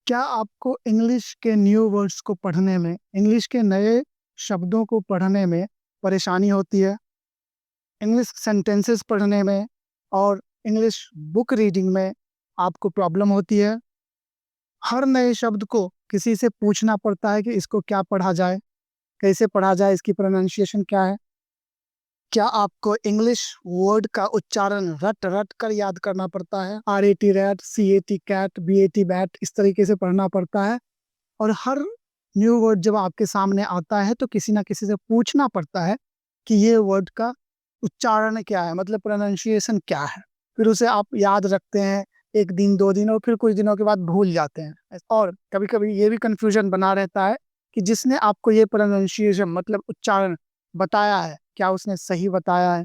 क्या आपको इंग्लिश के न्यू वर्ड्स को पढ़ने में, इंग्लिश के नए शब्दों को पढ़ने में परेशानी होती है? इंग्लिश सेंटेंसेस पढ़ने में और इंग्लिश बुक रीडिंग में आपको प्रॉब्लम होती है? हर नए शब्द को किसी से पूछना पड़ता है कि इसको क्या पढ़ा जाए, कैसे पढ़ा जाए, इसकी प्रोनाउंसिएशन क्या है? क्या आपको इंग्लिश वर्ड का उच्चारण रट-रट कर याद करना पड़ता है? RAT rat, CAT cat, BAT bat, इस तरीके से पढ़ना पड़ता है? और हर न्यू वर्ड जब आपके सामने आता है तो किसी ना किसी से पूछना पड़ता है कि ये वर्ड का उच्चारण क्या है, मतलब प्रोनाउंसिएशन क्या है। फिर उसे आप याद रखते हैं 1 दिन 2 दिन और फिर कुछ दिनों के बाद भूल जाते हैं। और कभी-कभी ये भी कन्फ्यूजन बना रहता है कि जिसने आपको ये प्रोनाउंसिएशन मतलब उच्चारण बताया है, क्या उसने सही बताया है?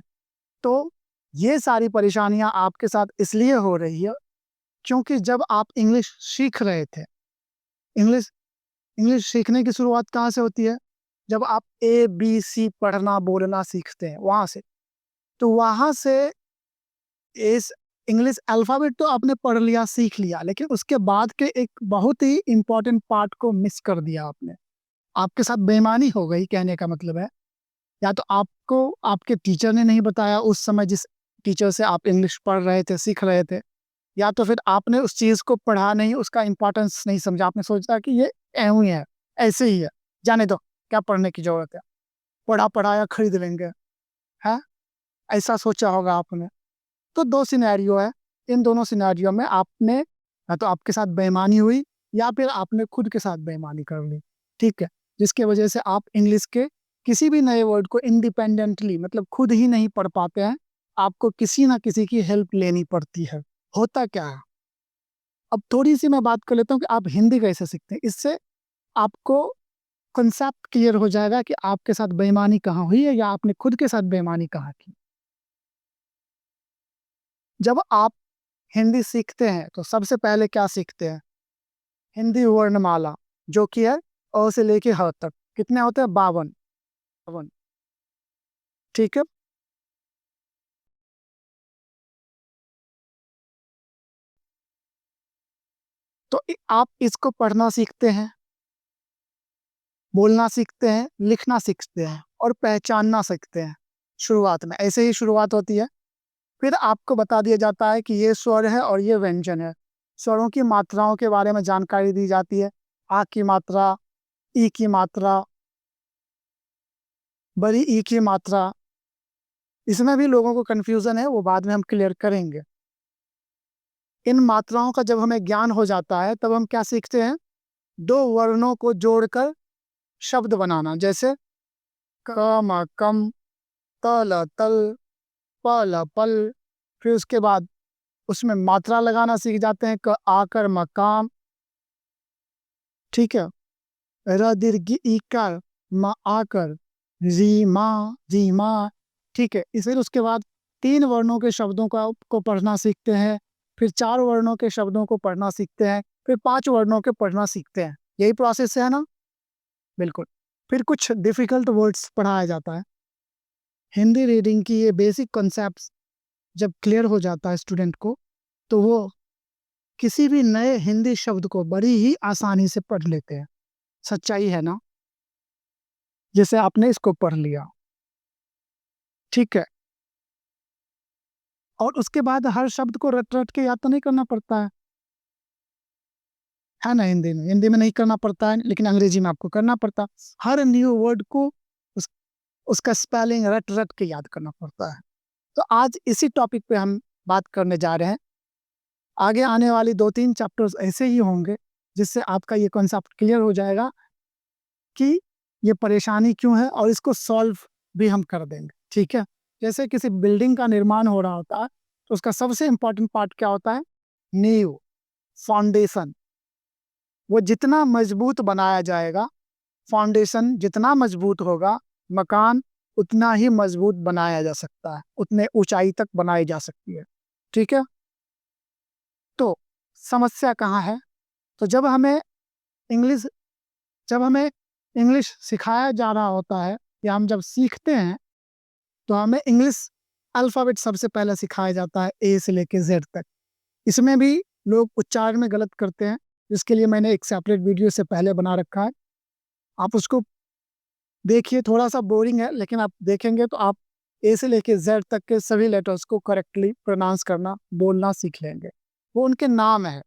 तो ये सारी परेशानियाँ आपके साथ इसलिए हो रही है क्योंकि जब आप इंग्लिश सीख रहे थे, इंग्लिश इंग्लिश सीखने की शुरुआत कहाँ से होती है? जब आप ABC पढ़ना बोलना सीखते हैं, वहाँ से। तो वहाँ से इस इंग्लिश अल्फ़ाबेट तो आपने पढ़ लिया, सीख लिया, लेकिन उसके बाद के एक बहुत ही इम्पोर्टेंट पार्ट को मिस कर दिया आपने। आपके साथ बेईमानी हो गई, कहने का मतलब है। या तो आपको आपके टीचर ने नहीं बताया उस समय, जिस टीचर से आप इंग्लिश पढ़ रहे थे, सीख रहे थे, या तो फिर आपने उस चीज़ को पढ़ा नहीं, उसका इम्पोर्टेंस नहीं समझा। आपने सोचा कि ये एवें ही है, ऐसे ही है, जाने दो, क्या पढ़ने की ज़रूरत है, पढ़ा-पढ़ाया खरीद लेंगे, हैं? ऐसा सोचा होगा आपने। तो 2 सिनेरियो है, इन दोनों सिनेरियो में आपने या तो आपके साथ बेईमानी हुई या फिर आपने खुद के साथ बेईमानी कर ली, ठीक है? जिसकी वजह से आप इंग्लिश के किसी भी नए वर्ड को इंडिपेंडेंटली मतलब खुद ही नहीं पढ़ पाते हैं, आपको किसी ना किसी की हेल्प लेनी पड़ती है। होता क्या है? अब थोड़ी-सी मैं बात कर लेता हूँ कि आप हिंदी कैसे सीखते हैं। इससे आपको कॉन्सेप्ट क्लियर हो जाएगा कि आपके साथ बेईमानी कहाँ हुई है या आपने खुद के साथ बेईमानी कहाँ की। जब आप हिंदी सीखते हैं तो सबसे पहले क्या सीखते हैं? हिंदी वर्णमाला, जो कि है अ से लेके ह तक। कितने होते हैं? 52, 52, ठीक है? तो आप इसको पढ़ना सीखते हैं, बोलना सीखते हैं, लिखना सीखते हैं और पहचानना सीखते हैं शुरुआत में। ऐसे ही शुरुआत होती है। फिर आपको बता दिया जाता है कि ये स्वर है और ये व्यंजन है। स्वरों की मात्राओं के बारे में जानकारी दी जाती है। आ की मात्रा, ई की मात्रा, बड़ी ई की मात्रा, इसमें भी लोगों को कन्फ्यूज़न है, वो बाद में हम क्लियर करेंगे। इन मात्राओं का जब हमें ज्ञान हो जाता है, तब हम क्या सीखते हैं? 2 वर्णों को जोड़कर शब्द बनाना, जैसे क म कम, त ल तल, प ल पल। फिर उसके बाद उसमें मात्रा लगाना सीख जाते हैं, क आकर मकाम, ठीक है? र दीर्घ ईकार, म आकर, रीमा, रीमा, ठीक है? फिर उसके बाद 3 वर्णों के शब्दों का को पढ़ना सीखते हैं, फिर 4 वर्णों के शब्दों को पढ़ना सीखते हैं, फिर 5 वर्णों के पढ़ना सीखते हैं। यही प्रोसेस है ना? बिल्कुल। फिर कुछ डिफ़िकल्ट वर्ड्स पढ़ाया जाता है। हिंदी रीडिंग की ये बेसिक कॉन्सेप्ट्स जब क्लियर हो जाता है स्टूडेंट को, तो वो किसी भी नए हिंदी शब्द को बड़ी ही आसानी से पढ़ लेते हैं। सच्चाई है ना? जैसे आपने इसको पढ़ लिया, ठीक है? और उसके बाद हर शब्द को रट-रट के याद तो नहीं करना पड़ता है ना हिंदी में? हिंदी में नहीं करना पड़ता है, लेकिन अंग्रेजी में आपको करना पड़ता। हर न्यू वर्ड को उस उसका स्पेलिंग रट-रट के याद करना पड़ता है। तो आज इसी टॉपिक पे हम बात करने जा रहे हैं। आगे आने वाली 2-3 चैप्टर्स ऐसे ही होंगे, जिससे आपका ये कॉन्सेप्ट क्लियर हो जाएगा कि ये परेशानी क्यों है और इसको सॉल्व भी हम कर देंगे, ठीक है? जैसे किसी बिल्डिंग का निर्माण हो रहा होता है, तो उसका सबसे इम्पोर्टेंट पार्ट क्या होता है? नींव, फाउंडेशन। वो जितना मजबूत बनाया जाएगा, फाउंडेशन जितना मजबूत होगा, मकान उतना ही मजबूत बनाया जा सकता है, उतने ऊँचाई तक बनाई जा सकती है, ठीक है? तो समस्या कहाँ है? तो इंग्लिश जब हमें इंग्लिश सिखाया जा रहा होता है या हम जब सीखते हैं, तो हमें इंग्लिश अल्फ़ाबेट सबसे पहले सिखाया जाता है, ए से लेके ज़ेड तक। इसमें भी लोग उच्चारण में गलत करते हैं, इसके लिए मैंने एक सेपरेट वीडियो से पहले बना रखा है, आप उसको देखिए। थोड़ा सा बोरिंग है, लेकिन आप देखेंगे तो आप ए से लेके जेड तक के सभी लेटर्स को करेक्टली प्रोनाउंस करना, बोलना सीख लेंगे। वो उनके नाम है,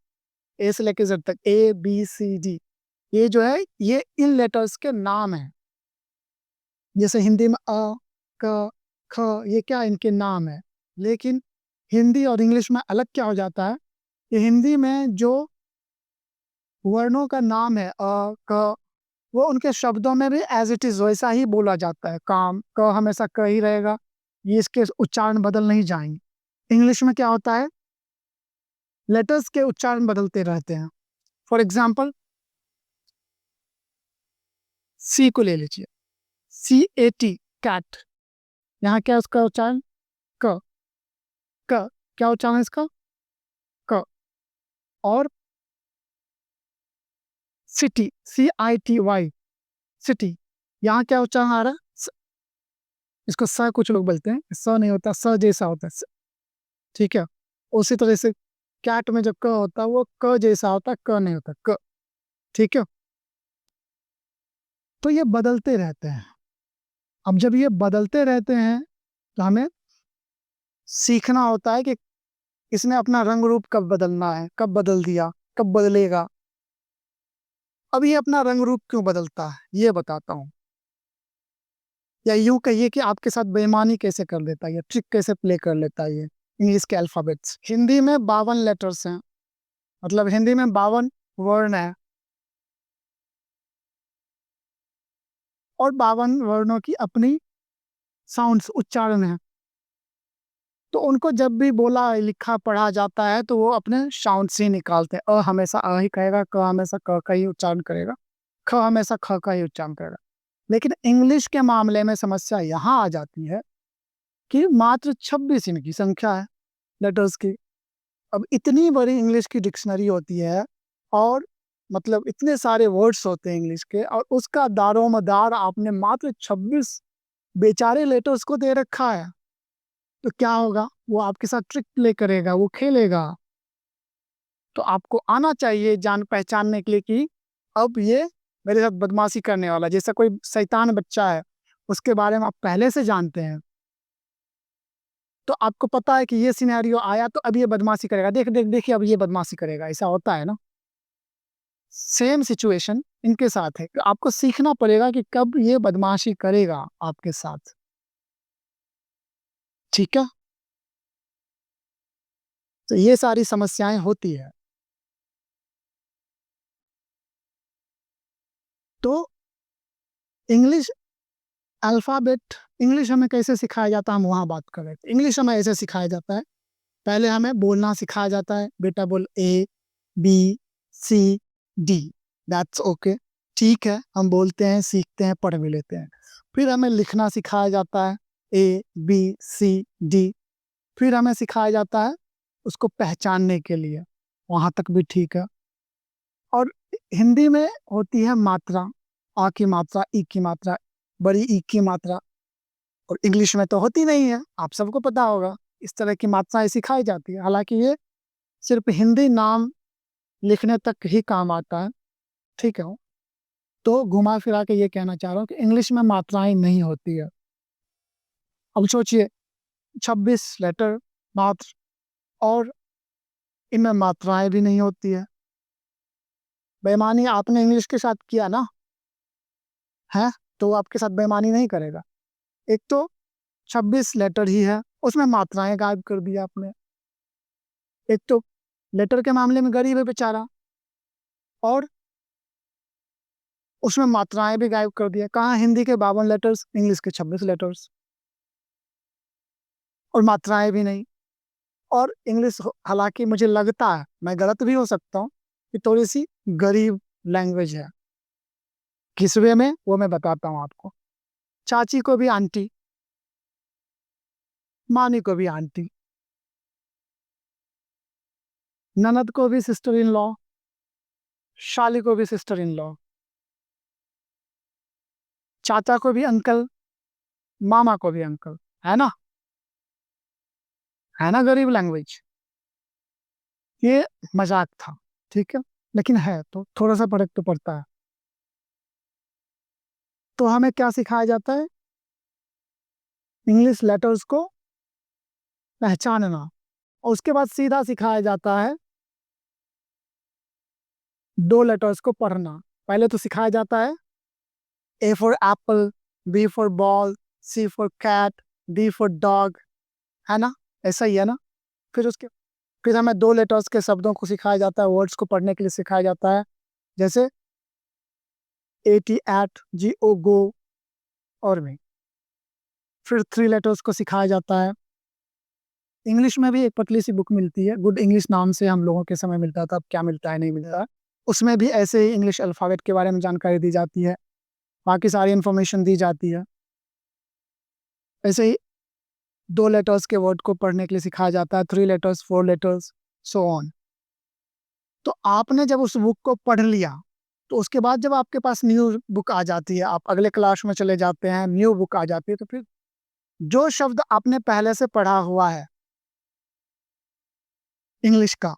ए से लेके जेड तक, ए बी सी डी, ये जो है ये इन लेटर्स के नाम है। जैसे हिंदी में अ, क, ख, ये क्या इनके नाम है। लेकिन हिंदी और इंग्लिश में अलग क्या हो जाता है कि हिंदी में जो वर्णों का नाम है अ, क, वो उनके शब्दों में भी एज इट इज वैसा ही बोला जाता है। काम क हमेशा क ही रहेगा, ये इसके उच्चारण बदल नहीं जाएंगे। इंग्लिश में क्या होता है, लेटर्स के उच्चारण बदलते रहते हैं। फॉर एग्जाम्पल सी को ले लीजिए, CAT, कैट। यहाँ क्या है उसका उच्चारण, क। क क्या उच्चारण है इसका, क। और सिटी, CITY, सिटी, यहाँ क्या उच्चारण आ रहा है, इसको स कुछ लोग बोलते हैं, स नहीं होता, स जैसा होता है, ठीक है। उसी तरह से कैट में जब क होता है वो क जैसा होता है, क नहीं होता, क, ठीक है। तो ये बदलते रहते हैं। अब जब ये बदलते रहते हैं तो हमें सीखना होता है कि इसने अपना रंग रूप कब बदलना है, कब बदल दिया, कब बदलेगा। अब ये अपना रंग रूप क्यों बदलता है ये बताता हूँ। या यूं कहिए कि आपके साथ बेईमानी कैसे कर लेता है, या ट्रिक कैसे प्ले कर लेता है ये इंग्लिश के अल्फाबेट्स। हिंदी में 52 लेटर्स हैं, मतलब हिंदी में 52 वर्ण है, और 52 वर्णों की अपनी साउंड्स, उच्चारण है। तो उनको जब भी बोला लिखा पढ़ा जाता है तो वो अपने साउंड से ही निकालते हैं। अ हमेशा अ ही कहेगा, क हमेशा क का ही उच्चारण करेगा, ख हमेशा ख का ही उच्चारण करेगा। लेकिन इंग्लिश के मामले में समस्या यहाँ आ जाती है कि मात्र 26 इनकी संख्या है लेटर्स की। अब इतनी बड़ी इंग्लिश की डिक्शनरी होती है, और मतलब इतने सारे वर्ड्स होते हैं इंग्लिश के, और उसका दारोमदार आपने मात्र 26 बेचारे लेटर्स को दे रखा है। तो क्या होगा, वो आपके साथ ट्रिक प्ले करेगा, वो खेलेगा। तो आपको आना चाहिए जान पहचानने के लिए कि अब ये मेरे साथ बदमाशी करने वाला, जैसा कोई शैतान बच्चा है उसके बारे में आप पहले से जानते हैं, तो आपको पता है कि ये सिनेरियो आया तो अब ये बदमाशी करेगा, देख देख देखिए अब ये बदमाशी करेगा, ऐसा होता है ना। सेम सिचुएशन इनके साथ है, आपको सीखना पड़ेगा कि कब ये बदमाशी करेगा आपके साथ, ठीक है। तो ये सारी समस्याएं होती है। तो इंग्लिश अल्फ़ाबेट, इंग्लिश हमें कैसे सिखाया जाता है हम वहाँ बात कर रहे थे। इंग्लिश हमें ऐसे सिखाया जाता है, पहले हमें बोलना सिखाया जाता है, बेटा बोल ABCD, दैट्स ओके, ठीक है, हम बोलते हैं, सीखते हैं, पढ़ भी लेते हैं। फिर हमें लिखना सिखाया जाता है, ABCD। फिर हमें सिखाया जाता है उसको पहचानने के लिए, वहाँ तक भी ठीक है। और हिंदी में होती है मात्रा, आ की मात्रा, ई की मात्रा, बड़ी ई की मात्रा, और इंग्लिश में तो होती नहीं है, आप सबको पता होगा। इस तरह की मात्राएं सिखाई जाती है, हालांकि ये सिर्फ हिंदी नाम लिखने तक ही काम आता है, ठीक है। तो घुमा फिरा के ये कहना चाह रहा हूँ कि इंग्लिश में मात्राएं नहीं होती है। अब सोचिए 26 लेटर मात्र, और इनमें मात्राएं भी नहीं होती है। बेईमानी आपने इंग्लिश के साथ किया ना, है, तो वो आपके साथ बेईमानी नहीं करेगा। एक तो 26 लेटर ही है, उसमें मात्राएं गायब कर दिया आपने। एक तो लेटर के मामले में गरीब है बेचारा, और उसमें मात्राएं भी गायब कर दिया। कहाँ हिंदी के 52 लेटर्स, इंग्लिश के 26 लेटर्स, और मात्राएं भी नहीं। और इंग्लिश हालांकि मुझे लगता है, मैं गलत भी हो सकता हूँ, कि थोड़ी सी गरीब लैंग्वेज है। किस वे में वो मैं बताता हूँ आपको। चाची को भी आंटी, मानी को भी आंटी, ननद को भी सिस्टर इन लॉ, शाली को भी सिस्टर इन लॉ, चाचा को भी अंकल, मामा को भी अंकल, है ना गरीब लैंग्वेज। ये मजाक था, ठीक है। लेकिन है तो थोड़ा सा फर्क तो पड़ता है। तो हमें क्या सिखाया जाता है? इंग्लिश लेटर्स को पहचानना, और उसके बाद सीधा सिखाया जाता है दो लेटर्स को पढ़ना। पहले तो सिखाया जाता है A for apple, B for ball, C for cat, D for dog, है ना? ऐसा ही है ना? फिर हमें दो लेटर्स के शब्दों को सिखाया जाता है, वर्ड्स को पढ़ने के लिए सिखाया जाता है, जैसे AT एट, GO गो, और भी। फिर थ्री लेटर्स को सिखाया जाता है। इंग्लिश में भी एक पतली सी बुक मिलती है, गुड इंग्लिश नाम से हम लोगों के समय मिलता था, अब क्या मिलता है नहीं मिलता है। उसमें भी ऐसे ही इंग्लिश अल्फ़ाबेट के बारे में जानकारी दी जाती है, बाकी सारी इन्फॉर्मेशन दी जाती है। ऐसे ही दो लेटर्स के वर्ड को पढ़ने के लिए सिखाया जाता है, three letters, four letters, so on. तो आपने जब उस बुक को पढ़ लिया, तो उसके बाद जब आपके पास न्यू बुक आ जाती है, आप अगले क्लास में चले जाते हैं, न्यू बुक आ जाती है, तो फिर जो शब्द आपने पहले से पढ़ा हुआ है इंग्लिश का,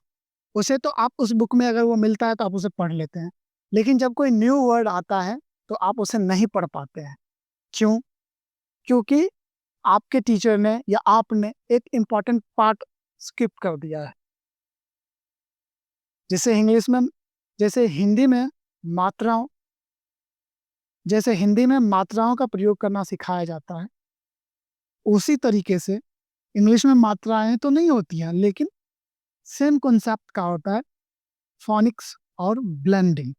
उसे तो आप उस बुक में अगर वो मिलता है तो आप उसे पढ़ लेते हैं। लेकिन जब कोई न्यू वर्ड आता है तो आप उसे नहीं पढ़ पाते हैं। क्यों? क्योंकि आपके टीचर ने या आपने एक इम्पॉर्टेंट पार्ट स्किप कर दिया है। जैसे इंग्लिश में, जैसे हिंदी में मात्राओं जैसे हिंदी में मात्राओं का प्रयोग करना सिखाया जाता है, उसी तरीके से इंग्लिश में मात्राएं तो नहीं होती हैं, लेकिन सेम कॉन्सेप्ट का होता है फोनिक्स और ब्लेंडिंग।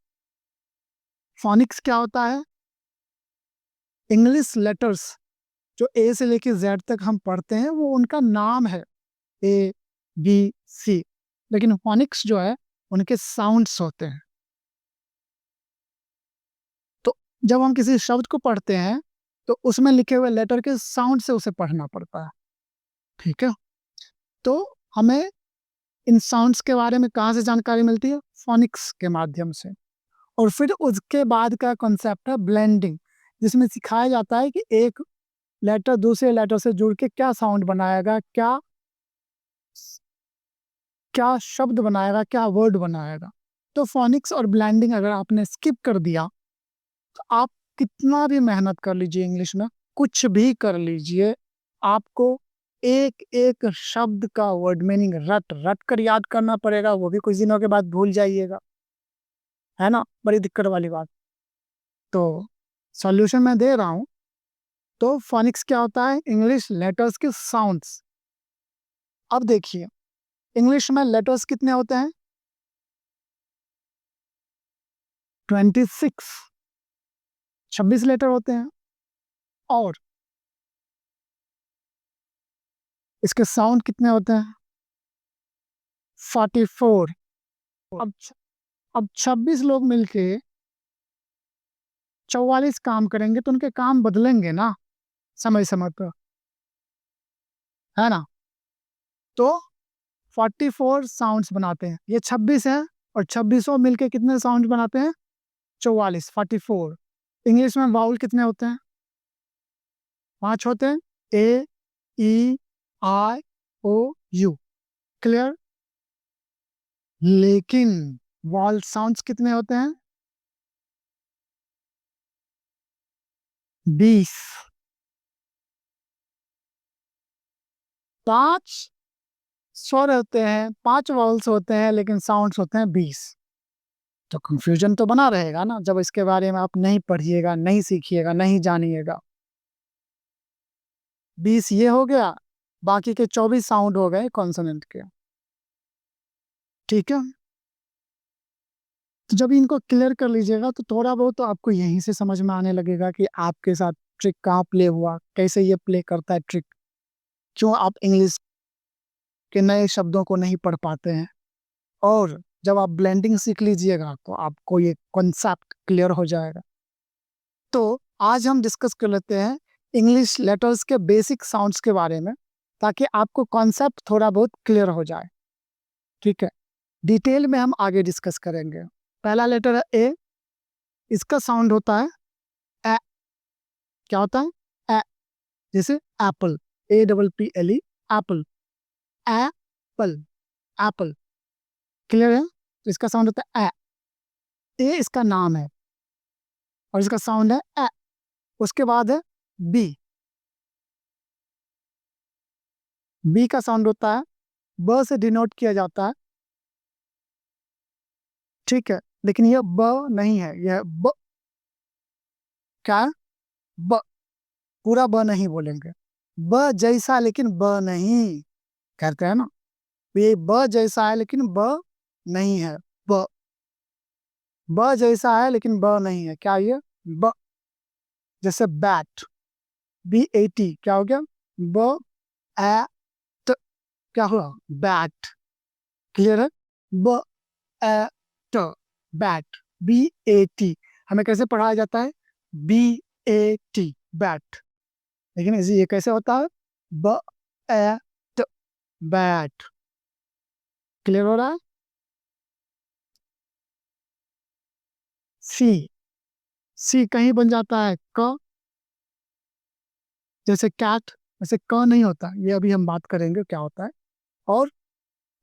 फोनिक्स क्या होता है? इंग्लिश लेटर्स जो ए से लेके जेड तक हम पढ़ते हैं, वो उनका नाम है, ए, बी, सी। लेकिन फोनिक्स जो है, उनके साउंड्स होते हैं। तो जब हम किसी शब्द को पढ़ते हैं तो उसमें लिखे हुए लेटर के साउंड से उसे पढ़ना पड़ता है। ठीक है? तो हमें इन साउंड्स के बारे में कहाँ से जानकारी मिलती है? फोनिक्स के माध्यम से। और फिर उसके बाद का कॉन्सेप्ट है ब्लेंडिंग, जिसमें सिखाया जाता है कि एक लेटर दूसरे लेटर से जुड़ के क्या साउंड बनाएगा, क्या क्या शब्द बनाएगा, क्या वर्ड बनाएगा। तो फोनिक्स और ब्लेंडिंग अगर आपने स्किप कर दिया, तो आप कितना भी मेहनत कर लीजिए इंग्लिश में, कुछ भी कर लीजिए, आपको एक एक शब्द का वर्ड मीनिंग रट रट कर याद करना पड़ेगा, वो भी कुछ दिनों के बाद भूल जाइएगा। है ना? बड़ी दिक्कत वाली बात। तो सॉल्यूशन मैं दे रहा हूँ। तो फोनिक्स क्या होता है? इंग्लिश लेटर्स के साउंड्स। अब देखिए, इंग्लिश में लेटर्स कितने होते हैं? 26, 26 लेटर होते हैं। और इसके साउंड कितने होते हैं? 44। अब अब 26 लोग मिलके 44 काम करेंगे तो उनके काम बदलेंगे ना, समय समय पर, है ना? तो 44 साउंड्स बनाते हैं, ये 26 है, और 26 मिलके कितने साउंड बनाते हैं? 44, 44। इंग्लिश में वाउल कितने होते हैं? 5 होते हैं, ए, ई, आई, ओ, यू। क्लियर? लेकिन वॉल साउंड्स कितने होते हैं? 20। 5 स्वर होते हैं, 5 वॉल्स होते हैं, लेकिन साउंड्स होते हैं 20। तो कंफ्यूजन तो बना रहेगा ना, जब इसके बारे में आप नहीं पढ़िएगा, नहीं सीखिएगा, नहीं जानिएगा। 20 ये हो गया, बाकी के 24 साउंड हो गए कॉन्सोनेंट के। ठीक है? तो जब इनको क्लियर कर लीजिएगा, तो थोड़ा बहुत तो आपको यहीं से समझ में आने लगेगा कि आपके साथ ट्रिक कहाँ प्ले हुआ, कैसे ये प्ले करता है ट्रिक, क्यों आप इंग्लिश के नए शब्दों को नहीं पढ़ पाते हैं। और जब आप ब्लेंडिंग सीख लीजिएगा, तो आपको ये कॉन्सेप्ट क्लियर हो जाएगा। तो आज हम डिस्कस कर लेते हैं इंग्लिश लेटर्स के बेसिक साउंड्स के बारे में, ताकि आपको कॉन्सेप्ट थोड़ा बहुत क्लियर हो जाए। ठीक है? डिटेल में हम आगे डिस्कस करेंगे। पहला लेटर है ए। इसका साउंड होता है ए। क्या होता है? ए। जैसे Apple, APPLE, Apple, Apple, Apple. Clear है? तो इसका साउंड होता है ए। ए इसका नाम है और इसका साउंड है ए। उसके बाद है बी। बी का साउंड होता है ब से डिनोट किया जाता है, ठीक है, लेकिन यह ब नहीं है, यह ब। क्या है? ब। पूरा ब नहीं बोलेंगे, ब जैसा लेकिन ब नहीं, कहते हैं ना, ये ब जैसा है लेकिन ब नहीं है। ब। ब जैसा है लेकिन ब नहीं है, क्या ये? ब। जैसे बैट, BAT क्या हो गया? ब ए ट, क्या हुआ? बैट। क्लियर है? ब ए ट, बैट, BAT। हमें कैसे पढ़ाया जाता है? BAT, bat. लेकिन ये कैसे होता है? ब ए ट, बैट। क्लियर हो रहा है? सी। सी कहीं बन जाता है क, जैसे कैट, वैसे क नहीं होता, ये अभी हम बात करेंगे क्या होता है। और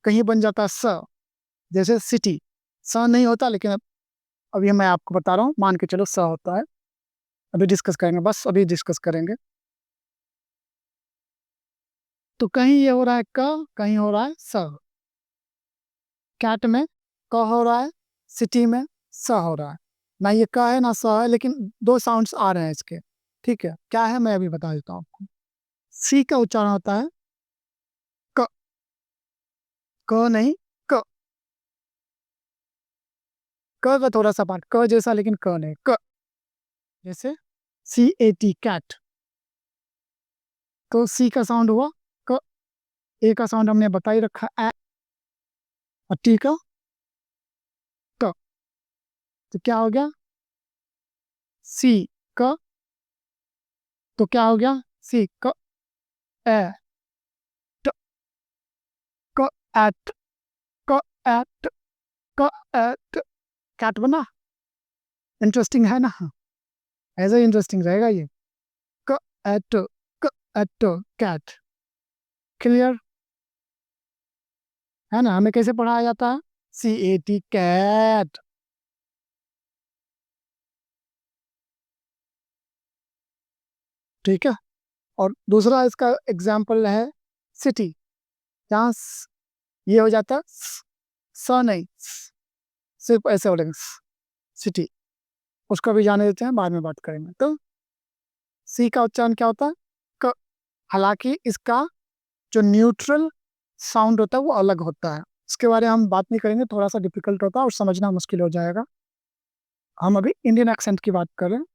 कहीं बन जाता है स, जैसे सिटी, स नहीं होता, लेकिन अभी मैं आपको बता रहा हूँ, मान के चलो स होता है। अभी डिस्कस करेंगे, बस अभी डिस्कस करेंगे। तो कहीं ये हो रहा है क, कहीं हो रहा है स। कैट में क हो रहा है, सिटी में स हो रहा है। ना ये क है ना स है, लेकिन दो साउंड्स आ रहे हैं इसके। ठीक है, क्या है मैं अभी बता देता हूँ आपको। सी का उच्चारण होता है क, क नहीं, क। क का थोड़ा सा पार्ट क जैसा, लेकिन क नहीं, क। जैसे CAT, कैट। तो सी का साउंड हुआ क, ए का साउंड हमने बता ही रखा ए, और टी का ट। तो क्या हो गया? सी क, तो क्या हो गया? सी क ए ट, क एट, क एट, क एट, कैट बना। इंटरेस्टिंग है ना? ऐसा इंटरेस्टिंग रहेगा ये। क एट, क एट, कैट। क्लियर है ना? हमें कैसे पढ़ाया जाता है? CAT, cat. ठीक है। और दूसरा इसका एग्जाम्पल है सिटी, जहाँ ये हो जाता है नहीं, सिर्फ ऐसे बोलेंगे सिटी। उसको भी जाने देते हैं, बाद में बात करेंगे। तो सी का उच्चारण क्या होता है? क। हालांकि इसका जो न्यूट्रल साउंड होता है वो अलग होता है, इसके बारे में हम बात नहीं करेंगे, थोड़ा सा डिफिकल्ट होता है और समझना मुश्किल हो जाएगा। हम अभी इंडियन एक्सेंट की बात कर रहे हैं।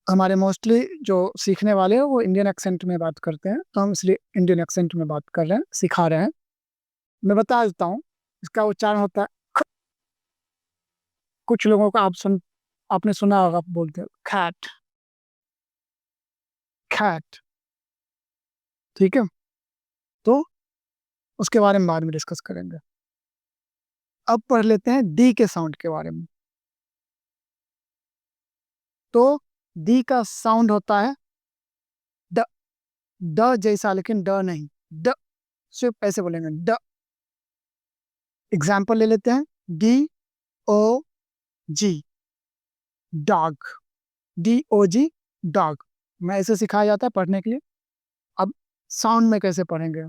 हमारे मोस्टली जो सीखने वाले हैं वो इंडियन एक्सेंट में बात करते हैं, तो हम इसलिए इंडियन एक्सेंट में बात कर रहे हैं, सिखा रहे हैं। मैं बता देता हूँ, इसका उच्चारण होता है ख। कुछ लोगों का आपने सुना होगा बोलते हैं खैट, खैट। ठीक है, तो उसके बारे में बाद में डिस्कस करेंगे। अब पढ़ लेते हैं डी के साउंड के बारे में। तो डी का साउंड होता है ड, ड जैसा, लेकिन ड नहीं, ड। सिर्फ ऐसे बोलेंगे ड। एग्जाम्पल ले लेते हैं, DOG, डॉग, DOG, डॉग। मैं ऐसे सिखाया जाता है पढ़ने के लिए। अब साउंड में कैसे पढ़ेंगे?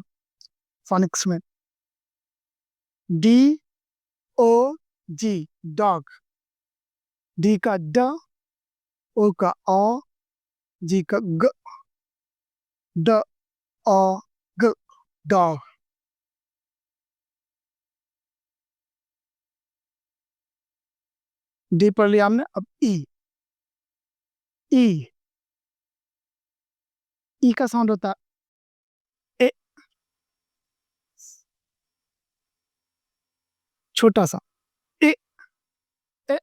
फोनिक्स में, DOG, डॉग। डी का ड, ओ का ओ, जी का ग, ड ओ ग, डॉग। डी पढ़ लिया हमने। अब ई, ई, ई का साउंड होता है ए, छोटा सा ए, ए।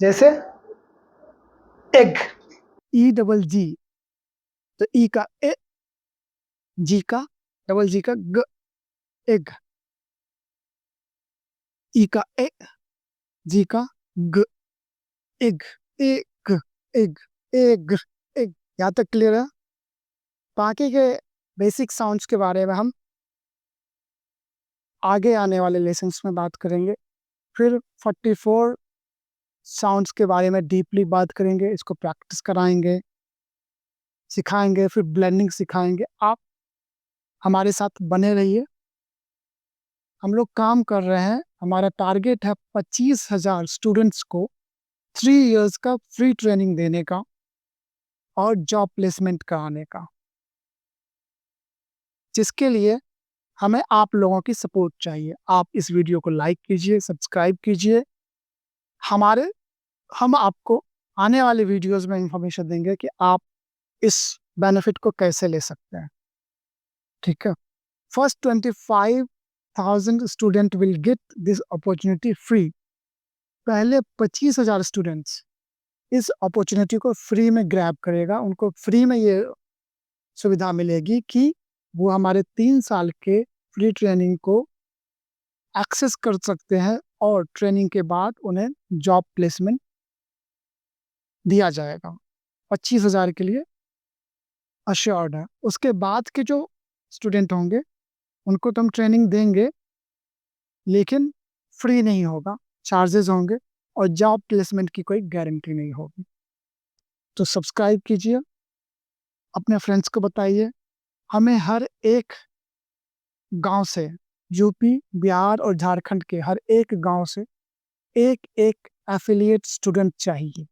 जैसे एग, EGG। तो ई का ए, जी का, डबल जी का ग, एग। ई का ए, जी का ग, egg, egg, egg, egg, egg. यहाँ तक क्लियर है? बाकी के बेसिक साउंड्स के बारे में हम आगे आने वाले लेसन्स में बात करेंगे। फिर 44 साउंड्स के बारे में डीपली बात करेंगे, इसको प्रैक्टिस कराएंगे, सिखाएंगे, फिर ब्लेंडिंग सिखाएंगे। आप हमारे साथ बने रहिए। हम लोग काम कर रहे हैं, हमारा टारगेट है 25,000 स्टूडेंट्स को 3 इयर्स का फ्री ट्रेनिंग देने का और जॉब प्लेसमेंट कराने का, जिसके लिए हमें आप लोगों की सपोर्ट चाहिए। आप इस वीडियो को लाइक कीजिए, सब्सक्राइब कीजिए। हमारे हम आपको आने वाले वीडियोस में इंफॉर्मेशन देंगे कि आप इस बेनिफिट को कैसे ले सकते हैं। ठीक है। First 25,000 student will get this opportunity free. पहले 25,000 स्टूडेंट्स इस अपॉर्चुनिटी को फ्री में ग्रैब करेगा। उनको फ्री में ये सुविधा मिलेगी कि वो हमारे 3 साल के फ्री ट्रेनिंग को एक्सेस कर सकते हैं और ट्रेनिंग के बाद उन्हें जॉब प्लेसमेंट दिया जाएगा। 25,000 के लिए अश्योर्ड है। उसके बाद के जो स्टूडेंट होंगे उनको तो हम ट्रेनिंग देंगे, लेकिन फ्री नहीं होगा, चार्जेस होंगे और जॉब प्लेसमेंट की कोई गारंटी नहीं होगी। तो सब्सक्राइब कीजिए, अपने फ्रेंड्स को बताइए। हमें हर एक गांव से, यूपी, बिहार और झारखंड के हर एक गांव से एक एक एफिलिएट स्टूडेंट चाहिए।